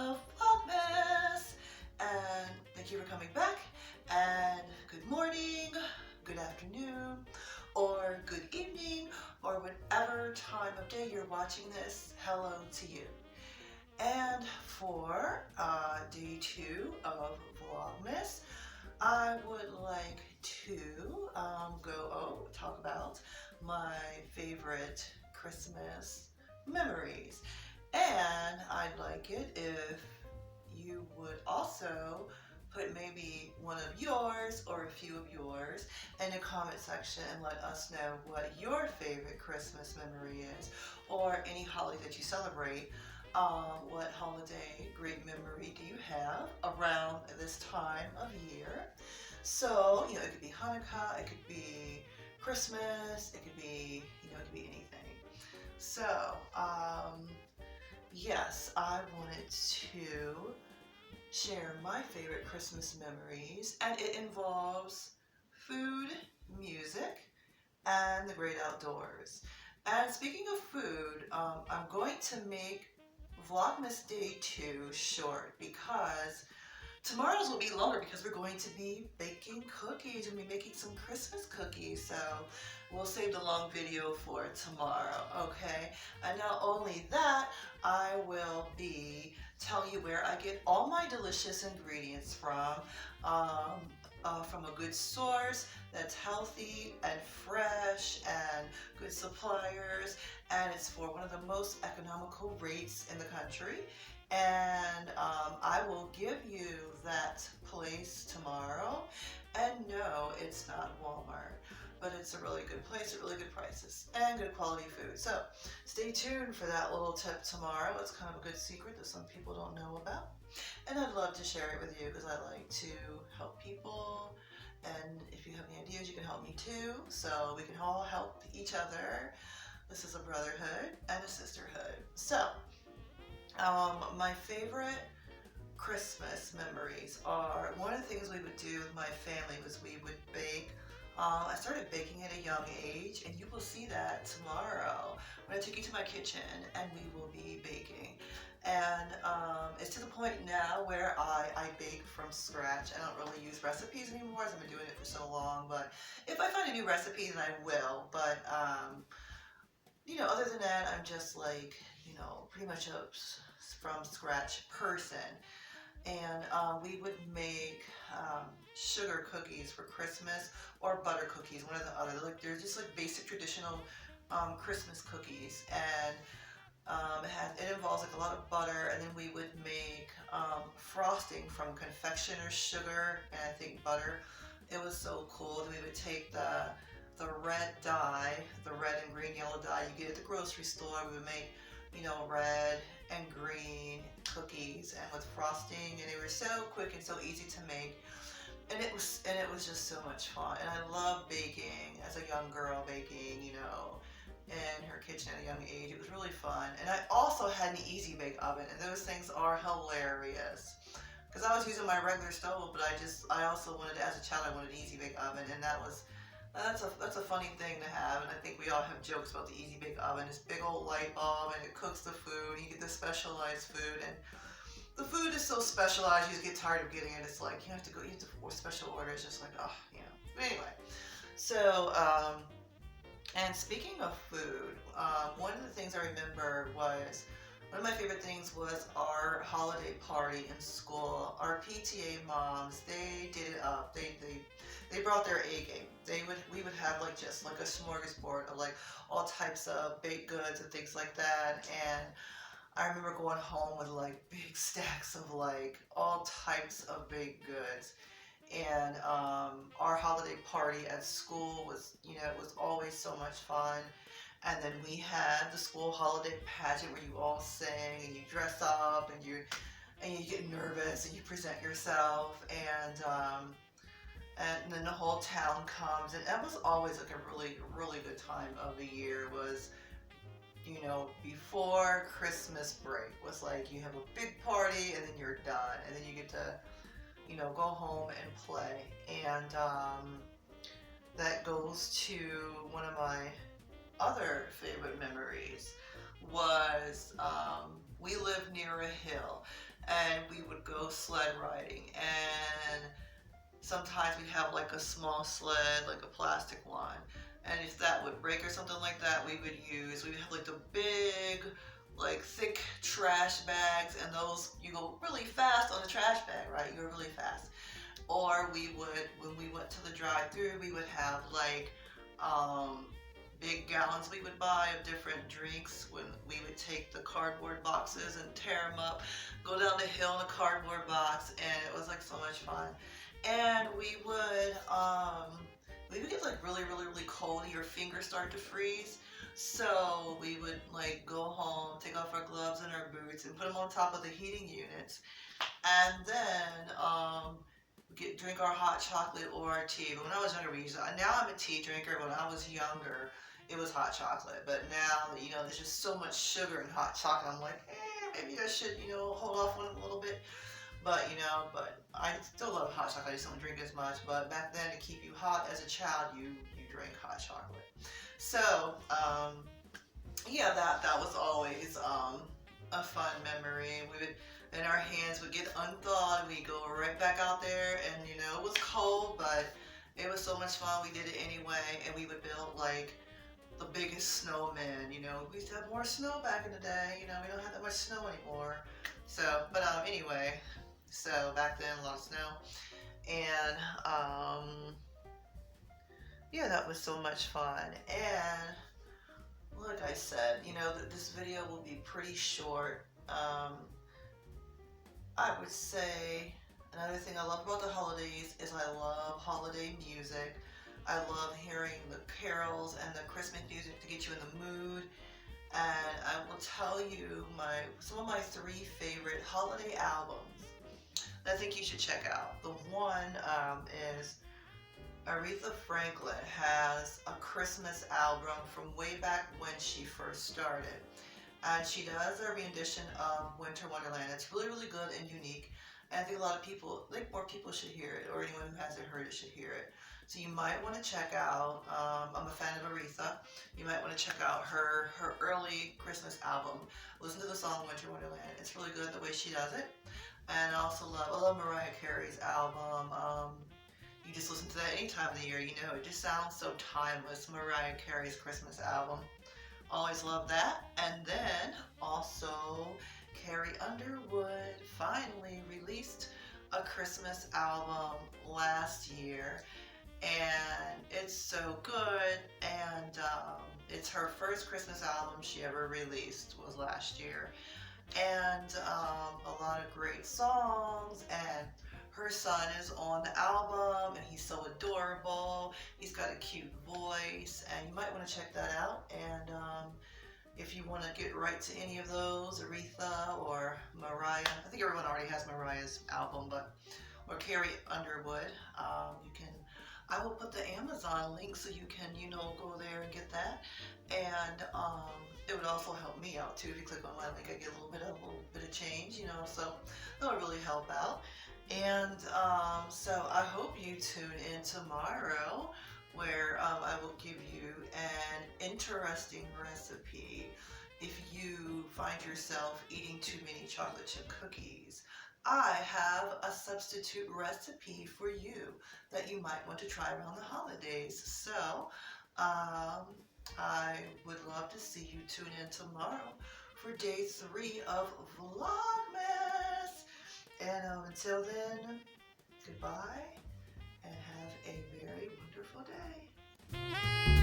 of Vlogmas, and thank you for coming back, and good morning, good afternoon, or good evening, or whatever time of day you're watching this. Hello to you. And for day 2 of Vlogmas, I would like to talk about my favorite Christmas memories. And I'd like it if you would also put maybe one of yours or a few of yours in the comment section and let us know what your favorite Christmas memory is, or any holiday that you celebrate. What holiday great memory do you have around this time of year? So, it could be Hanukkah, it could be Christmas, it could be, it could be anything. So, yes, I wanted to share my favorite Christmas memories, and it involves food, music, and the great outdoors. And speaking of food, I'm going to make Vlogmas Day 2 short because tomorrow's will be longer because we're going to be baking cookies. We'll be making some Christmas cookies, so we'll save the long video for tomorrow, okay? And not only that, I will be telling you where I get all my delicious ingredients from a good source that's healthy and fresh and good suppliers, and it's for one of the most economical rates in the country. And I will give you that place tomorrow. And no, it's not Walmart, but it's a really good place at really good prices and good quality food. So stay tuned for that little tip tomorrow. It's kind of a good secret that some people don't know about. And I'd love to share it with you because I like to help people. And if you have any ideas, you can help me too. So we can all help each other. This is a brotherhood and a sisterhood. So, my favorite Christmas memories are, one of the things we would do with my family was we would bake. I started baking at a young age, and you will see that tomorrow when I take you to my kitchen and we will be baking. And it's to the point now where I bake from scratch. I don't really use recipes anymore as I've been doing it for so long, but if I find a new recipe, then I will. But other than that, I'm just like, pretty much a from scratch person. And we would make sugar cookies for Christmas, or butter cookies, one or the other. They're just like basic traditional Christmas cookies, and it involves like a lot of butter, and then we would make frosting from confectioner's sugar and I think butter. It was so cool. Then we would take the red dye, the red and green yellow dye you get at the grocery store. We would make red and green cookies, and with frosting, and they were so quick and so easy to make, and it was just so much fun. And I love baking as a young girl, baking in her kitchen at a young age. It was really fun. And I also had an easy bake oven, and those things are hilarious because I was using my regular stove, but I also wanted, as a child, I wanted an easy bake oven, and that's a funny thing to have. And I think we all have jokes about the easy bake oven. This big old light bulb, and it cooks the food. You get this specialized food, and the food is so specialized you just get tired of getting it. It's like you have to for special orders. Just like, But anyway, so and speaking of food, one of the things I remember was, one of my favorite things was our holiday party in school. Our PTA moms, they did it up. They brought their A game. We would have just like a smorgasbord of like all types of baked goods and things like that. And I remember going home with like big stacks of like all types of baked goods. And our holiday party at school was, it was always so much fun. And then we had the school holiday pageant where you all sing and you dress up and you get nervous and you present yourself, and then the whole town comes, and that was always like a really, really good time of the year. Was before Christmas break was like you have a big party and then you're done, and then you get to go home and play. And that goes to one of my other favorite memories was we live near a hill. and we would go sled riding. And sometimes we have like a small sled, like a plastic one. And if that would break or something like that, we would have like the big, like thick trash bags, and those, you go really fast on the trash bag, right? You go really fast. Or we would, when we went to the drive-through, we would have like um, big gallons we would buy of different drinks. When we would take the cardboard boxes and tear them up, go down the hill in a cardboard box, and it was like so much fun. And we would get like really cold, and your fingers start to freeze. So we would like go home, take off our gloves and our boots, and put them on top of the heating units, and then drink our hot chocolate or our tea. But when I was younger, now I'm a tea drinker. When I was younger, it was hot chocolate. But now, there's just so much sugar in hot chocolate. I'm like, maybe I should, hold off on it a little bit. But, I still love hot chocolate. I just don't drink as much. But back then, to keep you hot as a child, you drank hot chocolate. So, yeah, that was always a fun memory. And our hands would get unthawed. We'd go right back out there, and it was cold, but it was so much fun. We did it anyway, and we would build like the biggest snowmen. We used to have more snow back in the day. We don't have that much snow anymore. So, but anyway, so back then a lot of snow, and yeah, that was so much fun. And like I said, this video will be pretty short. I would say another thing I love about the holidays is I love holiday music. I love hearing the carols and the Christmas music to get you in the mood. And I will tell you some of my 3 favorite holiday albums that I think you should check out. The one is Aretha Franklin has a Christmas album from way back when she first started. And she does a rendition of Winter Wonderland. It's really good and unique. And I think more people should hear it, or anyone who hasn't heard it should hear it. So you might want to check out, I'm a fan of Aretha, you might want to check out her early Christmas album. Listen to the song Winter Wonderland. It's really good the way she does it. And I love Mariah Carey's album. You just listen to that any time of the year, it just sounds so timeless. Mariah Carey's Christmas album. Always love that. And then also Carrie Underwood finally released a Christmas album last year, and it's so good. And it's her first Christmas album she ever released was last year, and a lot of great songs. And her son is on the album, and he's so adorable. He's got a cute voice, and you might want to check that out. And if you want to get right to any of those, Aretha or Mariah, I think everyone already has Mariah's album, or Carrie Underwood, I will put the Amazon link so you can, go there and get that. And it would also help me out too. If you click on my link, I get a little bit of change, so that'll really help out. And so I hope you tune in tomorrow, where I will give you an interesting recipe if you find yourself eating too many chocolate chip cookies. I have a substitute recipe for you that you might want to try around the holidays. So I would love to see you tune in tomorrow for day 3 of Vlogmas. And until then, goodbye, and have a very wonderful day.